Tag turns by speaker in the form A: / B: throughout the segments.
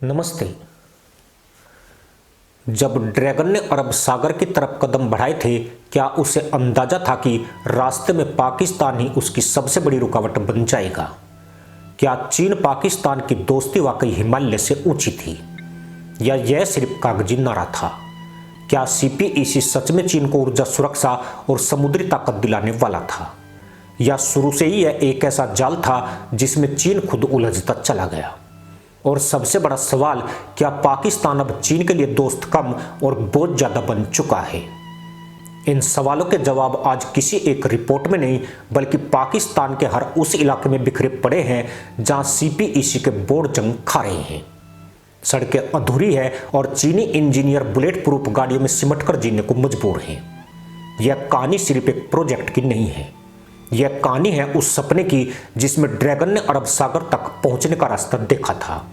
A: नमस्ते। जब ड्रैगन ने अरब सागर की तरफ कदम बढ़ाए थे, क्या उसे अंदाजा था कि रास्ते में पाकिस्तान ही उसकी सबसे बड़ी रुकावट बन जाएगा? क्या चीन पाकिस्तान की दोस्ती वाकई हिमालय से ऊंची थी, या यह सिर्फ कागजी नारा था? क्या सीपीईसी सच में चीन को ऊर्जा सुरक्षा और समुद्री ताकत दिलाने वाला था, या शुरू से ही यह एक ऐसा जाल था जिसमें चीन खुद उलझता चला गया? और सबसे बड़ा सवाल, क्या पाकिस्तान अब चीन के लिए दोस्त कम और बोझ ज्यादा बन चुका है? इन सवालों के जवाब आज किसी एक रिपोर्ट में नहीं, बल्कि पाकिस्तान के हर उस इलाके में बिखरे पड़े हैं जहां सीपीईसी के बोर्ड जंग खा रहे हैं। सड़कें अधूरी है और चीनी इंजीनियर बुलेट प्रूफ गाड़ियों में सिमटकर जीने को मजबूर हैं। यह कहानी सिर्फ एक प्रोजेक्ट की नहीं है, यह कहानी है उस सपने की जिसमें ड्रैगन ने अरब सागर तक पहुंचने का रास्ता देखा था,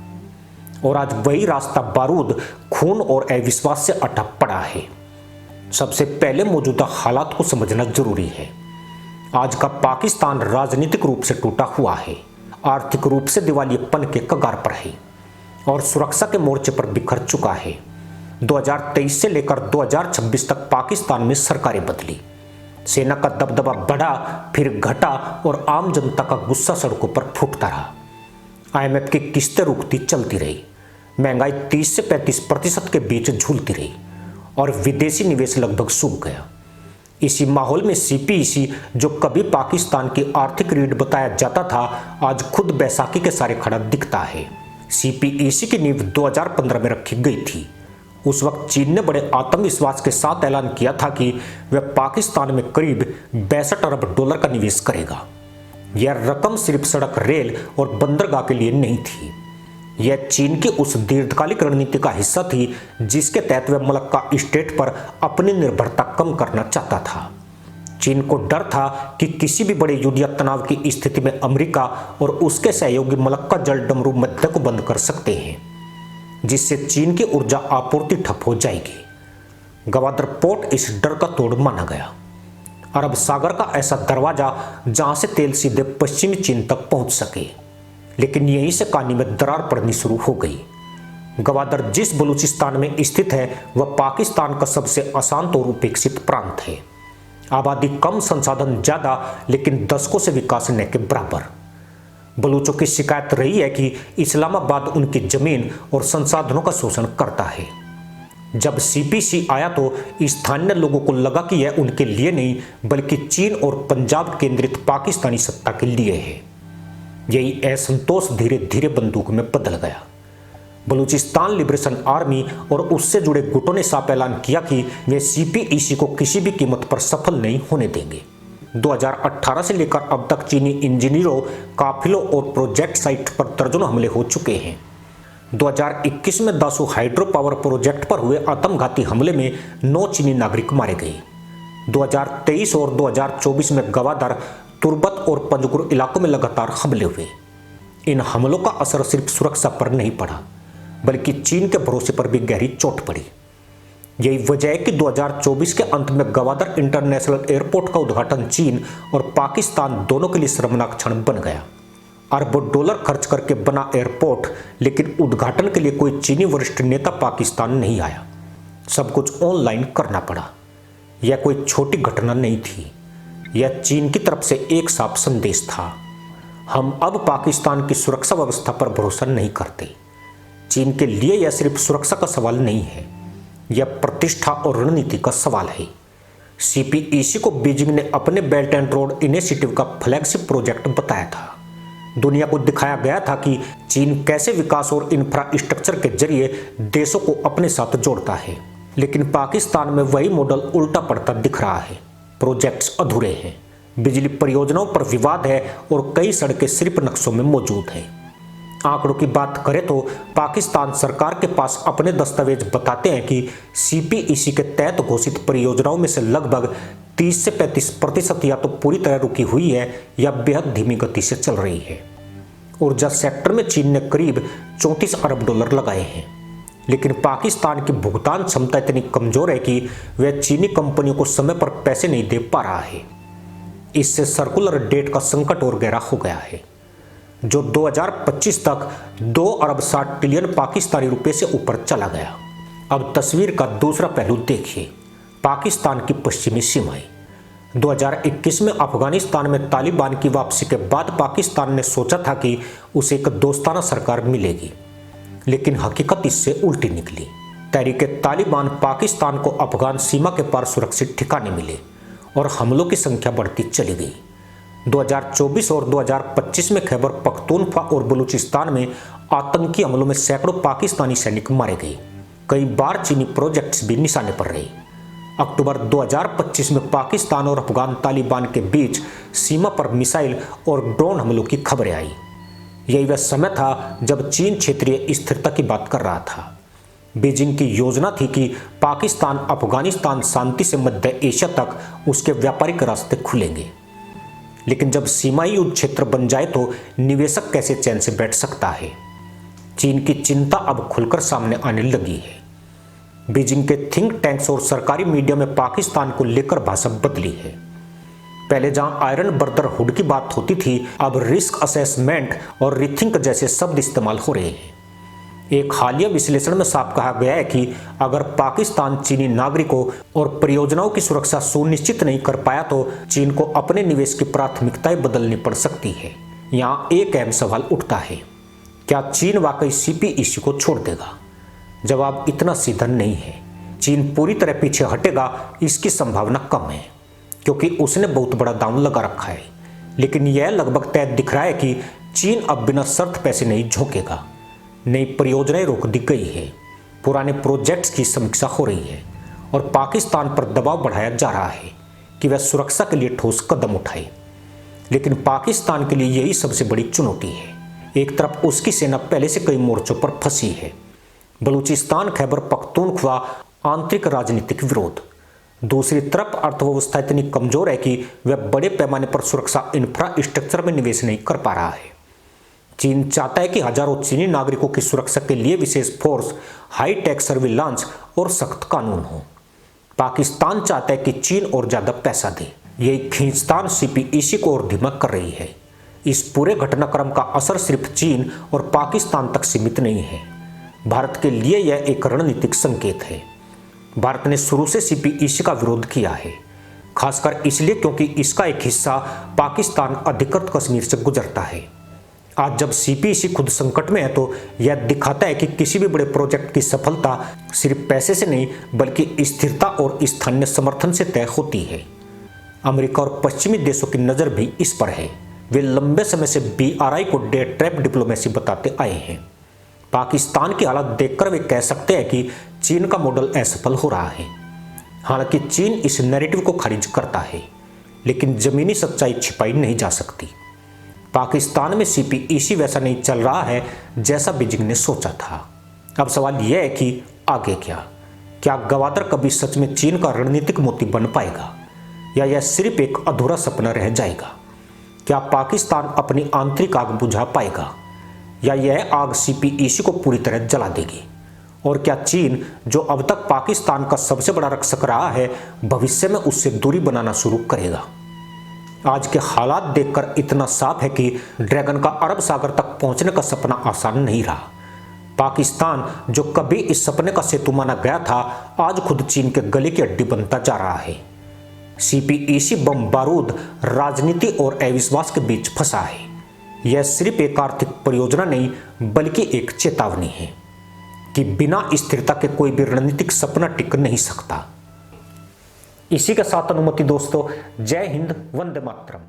A: और आज वही रास्ता बारूद, खून और अविश्वास से अटक पड़ा है। सबसे पहले मौजूदा हालात को समझना जरूरी है। आज का पाकिस्तान राजनीतिक रूप से टूटा हुआ है, आर्थिक रूप से दिवालियेपन के कगार पर है और सुरक्षा के मोर्चे पर बिखर चुका है। 2023 से लेकर 2026 तक पाकिस्तान में सरकारें बदली, सेना का दबदबा बढ़ा, फिर घटा और आम जनता का गुस्सा सड़कों पर फूटता रहा। IMF की किस्तें रुकती चलती रही, महंगाई 30 से 35% के बीच झूलती रही और विदेशी निवेश लगभग सूख गया। इसी माहौल में सीपीईसी, जो कभी पाकिस्तान की आर्थिक रीढ़ बताया जाता था, आज खुद बैसाखी के सारे खड़ा दिखता है। सीपीईसी की नींव 2015 में रखी गई थी। उस वक्त चीन ने बड़े आत्मविश्वास के साथ ऐलान किया था कि वह पाकिस्तान में करीब 62 अरब डॉलर का निवेश करेगा। यह रकम सिर्फ सड़क, रेल और बंदरगाह के लिए नहीं थी, यह चीन की उस दीर्घकालिक रणनीति का हिस्सा थी जिसके तहत वह मलक्का स्टेट पर अपनी निर्भरता कम करना चाहता था। चीन को डर था कि किसी भी बड़े युद्ध या तनाव की स्थिति में अमेरिका और उसके सहयोगी मलक्का जल डमरू मध्य को बंद कर सकते हैं, जिससे चीन की ऊर्जा आपूर्ति ठप हो जाएगी। गवादर पोर्ट इस डर का तोड़ माना गया। अरब सागर का ऐसा दरवाजा जहां से तेल सीधे पश्चिमी चीन तक पहुंच सके, लेकिन यहीं से कहानी में दरार पड़नी शुरू हो गई। गवादर जिस बलूचिस्तान में स्थित है, वह पाकिस्तान का सबसे अशांत और उपेक्षित प्रांत है। आबादी कम, संसाधन ज्यादा, लेकिन दशकों से विकास न के बराबर। बलूचों की शिकायत रही है कि इस्लामाबाद उनकी जमीन और संसाधनों का शोषण करता है। जब सीपीसी आया तो स्थानीय लोगों को लगा कि यह उनके लिए नहीं, बल्कि चीन और पंजाब केंद्रित पाकिस्तानी सत्ता के लिए है। यही असंतोष धीरे धीरे बंदूक में बदल गया। बलूचिस्तान लिबरेशन आर्मी और उससे जुड़े गुटों ने साफ ऐलान किया कि वे सीपीईसी को किसी भी कीमत पर सफल नहीं होने देंगे। 2018 से लेकर अब तक चीनी इंजीनियरों, काफिलों और प्रोजेक्ट साइट पर दर्जनों हमले हो चुके हैं। 2021 में दासू हाइड्रो पावर प्रोजेक्ट पर हुए आत्मघाती हमले में 9 चीनी नागरिक मारे गए। 2023 और 2024 में गवादर, तुर्बत और पंजगुर इलाकों में लगातार हमले हुए। इन हमलों का असर सिर्फ सुरक्षा पर नहीं पड़ा, बल्कि चीन के भरोसे पर भी गहरी चोट पड़ी। यही वजह है कि 2024 के अंत में गवादर इंटरनेशनल एयरपोर्ट का उद्घाटन चीन और पाकिस्तान दोनों के लिए शर्मनाक क्षण बन गया। अरबों डॉलर खर्च करके बना एयरपोर्ट, लेकिन उद्घाटन के लिए कोई चीनी वरिष्ठ नेता पाकिस्तान नहीं आया। सब कुछ ऑनलाइन करना पड़ा। यह कोई छोटी घटना नहीं थी, यह चीन की तरफ से एक साफ संदेश था। हम अब पाकिस्तान की सुरक्षा व्यवस्था पर भरोसा नहीं करते। चीन के लिए यह सिर्फ सुरक्षा का सवाल नहीं है, यह प्रतिष्ठा और रणनीति का सवाल है। सीपीईसी को बीजिंग ने अपने बेल्ट एंड रोड इनिशिएटिव का फ्लैगशिप प्रोजेक्ट बताया था। दुनिया को दिखाया गया था कि चीन कैसे विकास और इंफ्रास्ट्रक्चर के जरिए देशों को अपने साथ जोड़ता है, लेकिन पाकिस्तान में वही मॉडल उल्टा पड़ता दिख रहा है। प्रोजेक्ट्स अधूरे हैं, बिजली परियोजनाओं पर विवाद है और कई सड़कें सिर्फ नक्शों में मौजूद हैं। आंकड़ों की बात करें तो पाकिस्तान सरकार के पास अपने दस्तावेज बताते हैं कि सीपीईसी के तहत घोषित परियोजनाओं में से लगभग 30 से 35% या तो पूरी तरह रुकी हुई है या बेहद धीमी गति से चल रही है। ऊर्जा सेक्टर में चीन ने करीब 34 अरब डॉलर लगाए हैं, लेकिन पाकिस्तान की भुगतान क्षमता इतनी कमजोर है कि वह चीनी कंपनियों को समय पर पैसे नहीं दे पा रहा है। इससे सर्कुलर डेट का संकट और गहरा हो गया है। जो 2025 तक 2 अरब 60 ट्रिलियन पाकिस्तानी रुपए से ऊपर चला गया। अब तस्वीर का दूसरा पहलू देखिए, पाकिस्तान की पश्चिमी सीमाएं। 2021 में अफगानिस्तान में तालिबान की वापसी के बाद पाकिस्तान ने सोचा था कि उसे एक दोस्ताना सरकार मिलेगी, लेकिन हकीकत इससे उल्टी निकली। तहरीक तालिबान पाकिस्तान को अफगान सीमा के पार सुरक्षित ठिकाने मिले और हमलों की संख्या बढ़ती चली गई। 2024 और 2025 में खैबर पख्तूनख्वा और बलूचिस्तान में आतंकी हमलों में सैकड़ों पाकिस्तानी सैनिक मारे गए। कई बार चीनी प्रोजेक्ट्स भी निशाने पर रहे। अक्टूबर 2025 में पाकिस्तान और अफगान तालिबान के बीच सीमा पर मिसाइल और ड्रोन हमलों की खबरें आई। यही वह समय था जब चीन क्षेत्रीय स्थिरता की बात कर रहा था। बीजिंग की योजना थी कि पाकिस्तान अफगानिस्तान शांति से मध्य एशिया तक उसके व्यापारिक रास्ते खुलेंगे, लेकिन जब सीमाई युद्ध क्षेत्र बन जाए तो निवेशक कैसे चैन से बैठ सकता है। चीन की चिंता अब खुलकर सामने आने लगी है। बीजिंग के थिंक टैंक्स और सरकारी मीडिया में पाकिस्तान को लेकर भाषा बदली है। पहले जहां आयरन ब्रदरहुड की बात होती थी, अब रिस्क असेसमेंट और रिथिंक जैसे शब्द इस्तेमाल हो रहे हैं। एक हालिया विश्लेषण में साफ कहा गया है कि अगर पाकिस्तान चीनी नागरिकों और परियोजनाओं की सुरक्षा सुनिश्चित नहीं कर पाया तो चीन को अपने निवेश की प्राथमिकताएं बदलनी पड़ सकती है। यहाँ एक अहम सवाल उठता है, क्या चीन वाकई CPEC को छोड़ देगा? जवाब इतना सीधा नहीं है। चीन पूरी तरह पीछे हटेगा इसकी संभावना कम है, क्योंकि उसने बहुत बड़ा दांव लगा रखा है। लेकिन यह लगभग तय दिख रहा है कि चीन अब बिना शर्त पैसे नहीं झोंकेगा। नई परियोजनाएं रोक दी गई है, पुराने प्रोजेक्ट्स की समीक्षा हो रही है और पाकिस्तान पर दबाव बढ़ाया जा रहा है कि वह सुरक्षा के लिए ठोस कदम उठाए। लेकिन पाकिस्तान के लिए यही सबसे बड़ी चुनौती है। एक तरफ उसकी सेना पहले से कई मोर्चों पर फंसी है। बलूचिस्तान, खैबर पख्तूनख्वा, आंतरिक राजनीतिक विरोध। दूसरी तरफ अर्थव्यवस्था इतनी कमजोर है कि वह बड़े पैमाने पर सुरक्षा इंफ्रास्ट्रक्चर में निवेश नहीं कर पा रहा है। चीन चाहता है कि हजारों चीनी नागरिकों की सुरक्षा के लिए विशेष फोर्स, हाई टेक सर्विलांस और सख्त कानून हो। पाकिस्तान चाहता है कि चीन और ज्यादा पैसा दे। यही खींचतान CPEC को और धीमा कर रही है। इस पूरे घटनाक्रम का असर सिर्फ चीन और पाकिस्तान तक सीमित नहीं है। भारत के लिए यह एक रणनीतिक संकेत है। भारत ने शुरू से CPEC का विरोध किया है, खासकर इसलिए क्योंकि इसका एक हिस्सा पाकिस्तान अधिकृत कश्मीर से गुजरता है। आज जब CPEC खुद संकट में है तो यह दिखाता है कि किसी भी बड़े प्रोजेक्ट की सफलता सिर्फ पैसे से नहीं बल्कि स्थिरता और स्थानीय समर्थन से तय होती है। अमेरिका और पश्चिमी देशों की नज़र भी इस पर है। वे लंबे समय से BRI को डे ट्रैप डिप्लोमेसी बताते आए हैं। पाकिस्तान की हालत देखकर वे कह सकते हैं कि चीन का मॉडल असफल हो रहा है। हालांकि चीन इस नैरेटिव को खारिज करता है, लेकिन जमीनी सच्चाई छिपाई नहीं जा सकती। पाकिस्तान में CPEC वैसा नहीं चल रहा है जैसा बीजिंग ने सोचा था। अब सवाल यह है कि आगे क्या गवादर कभी सच में चीन का रणनीतिक मोती बन पाएगा, या यह सिर्फ एक अधूरा सपना रह जाएगा? क्या पाकिस्तान अपनी आंतरिक आग बुझा पाएगा, या यह आग CPEC को पूरी तरह जला देगी? और क्या चीन, जो अब तक पाकिस्तान का सबसे बड़ा रक्षक रहा है, भविष्य में उससे दूरी बनाना शुरू करेगा? आज के हालात देखकर इतना साफ है कि ड्रैगन का अरब सागर तक पहुंचने का सपना आसान नहीं रहा। पाकिस्तान, जो कभी इस सपने का सेतु माना गया था, आज खुद चीन के गले की हड्डी बनता जा रहा है। CPEC बम बारूद, राजनीति और अविश्वास के बीच फंसा है। यह सिर्फ एक आर्थिक परियोजना नहीं बल्कि एक चेतावनी है कि बिना स्थिरता के कोई भी रणनीतिक सपना टिक नहीं सकता। इसी के साथ अनुमति दोस्तों, जय हिंद, वंदे मातरम।